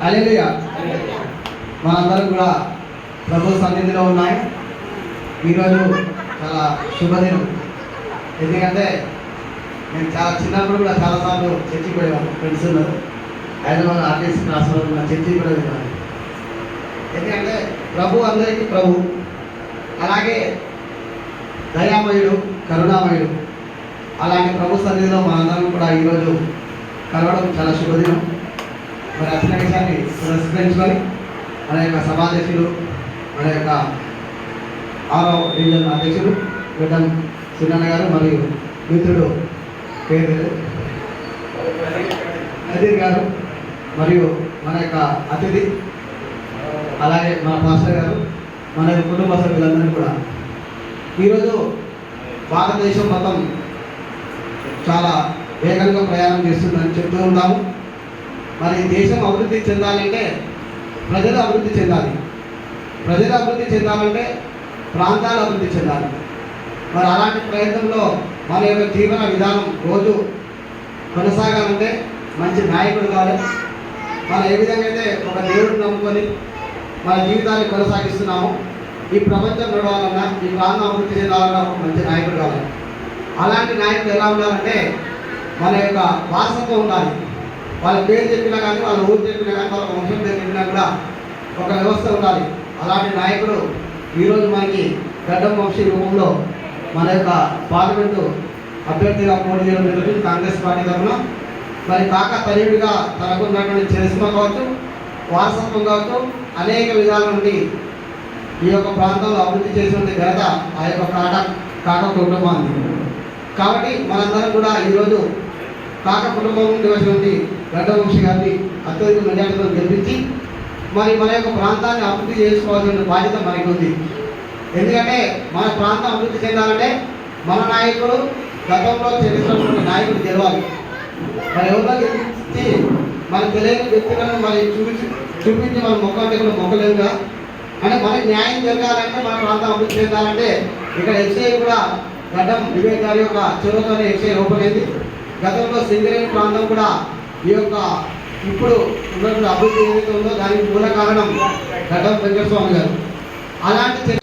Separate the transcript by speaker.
Speaker 1: హల్లెలూయా. మనందరం కూడా ప్రభు సన్నిధిలో ఉన్నాయి. ఈరోజు చాలా శుభదినం. ఎందుకంటే నేను చాలా చిన్నప్పుడు కూడా చాలాసార్లు చర్చికి పోయేవాను. ఫ్రెండ్స్ ఉన్నారు, హైదరాబాద్ ఆర్టీసీ క్లాస్లో ఉన్న చర్చికి కూడా వెళ్ళాను. ఎందుకంటే ప్రభు అందరికీ ప్రభు, అలాగే దయామయుడు, కరుణామయుడు. అలాంటి ప్రభు సన్నిధిలో మనందరం కూడా ఈరోజు కలవడం చాలా శుభదినం. మరి అచ్చిన విషయాన్ని పురస్కరించుకొని మన యొక్క సభాధ్యక్షులు, మన యొక్క 6వ డివిజన్ అధ్యక్షుడు గడ్డం చిన్న గారు మరియు మిత్రుడు అదీర్ గారు మరియు మన యొక్క అతిథి, అలాగే మన పాస్టర్ గారు, మన కుటుంబ సభ్యులందరూ కూడా ఈరోజు భారతదేశం మొత్తం చాలా వేగంగా ప్రయాణం చేస్తుందని చెప్తూ ఉంటాము. మరి దేశం అభివృద్ధి చెందాలంటే ప్రజలు అభివృద్ధి చెందాలి. ప్రజలు అభివృద్ధి చెందాలంటే ప్రాంతాలు అభివృద్ధి చెందాలి. మరి అలాంటి ప్రయత్నంలో మన యొక్క జీవన విధానం రోజు కొనసాగాలంటే మంచి నాయకుడు కావాలి. మనం ఏ విధంగా అయితే ఒక దేవుడిని నమ్ముకొని మన జీవితాన్ని కొనసాగిస్తున్నామో, ఈ ప్రపంచం నడవాలన్నా, ఈ ప్రాంతం అభివృద్ధి చెందాలన్నా ఒక మంచి నాయకుడు కావాలి. అలాంటి నాయకుడు ఎలా ఉండాలంటే మన యొక్క వారసత్వం ఉండాలి. వాళ్ళ పేరు చెప్పినా కానీ, వాళ్ళ ఊరు చెప్పినా కానీ, వాళ్ళ వంశం పేరు చెప్పినా కూడా ఒక వ్యవస్థ ఉండాలి. అలాంటి నాయకుడు ఈరోజు మనకి గడ్డం వంశీ రూపంలో మన యొక్క పార్లమెంటు అభ్యర్థిగా పోటీ చేయడం జరుగుతుంది కాంగ్రెస్ పార్టీ తరఫున. మరి కాక తనయుడిగా తనకు ఉన్నటువంటి చరిస్మా కావచ్చు, వారసత్వం కావచ్చు, అనేక విధాల నుండి ఈ యొక్క ప్రాంతంలో అభివృద్ధి చేసినటువంటి ఘనత ఆ యొక్క కాక కుటుంబాన్ని. కాబట్టి మనందరం కూడా ఈరోజు కాక కుటుంబం నుండి వచ్చినటువంటి గడ్డ వంశీ గారిని అత్యధిక మెజార్టీతో గెలిపించి మరి మన యొక్క ప్రాంతాన్ని అభివృద్ధి చేసుకోవాల్సిన బాధ్యత మనకి ఉంది. ఎందుకంటే మన ప్రాంతం అభివృద్ధి చెందాలంటే మన నాయకుడు, గతంలో చరిత్రలో నాయకుడు గెలవాలి. మరి ఎవరో గెలిపించి మనకు తెలియని వ్యక్తులను మరి చూపించి మనం మొక్కంటే కూడా మొక్కలేదుగా. అంటే మనకి న్యాయం జరగాలంటే మన ప్రాంతం అభివృద్ధి చెందాలంటే ఇక్కడ ఎఫ్సీఐ కూడా గడ్డం వివేక్ గారి యొక్క చొరవతోనే ఎఫ్సీఐ రూపొందింది. గతంలో సింగరేణి ప్రాంతం కూడా ఈ యొక్క ఇప్పుడు ఉన్నటువంటి అభివృద్ధి ఏదైతే ఉందో దానికి మూల కారణం గడ్డం వెంకటస్వామి గారు. అలాంటి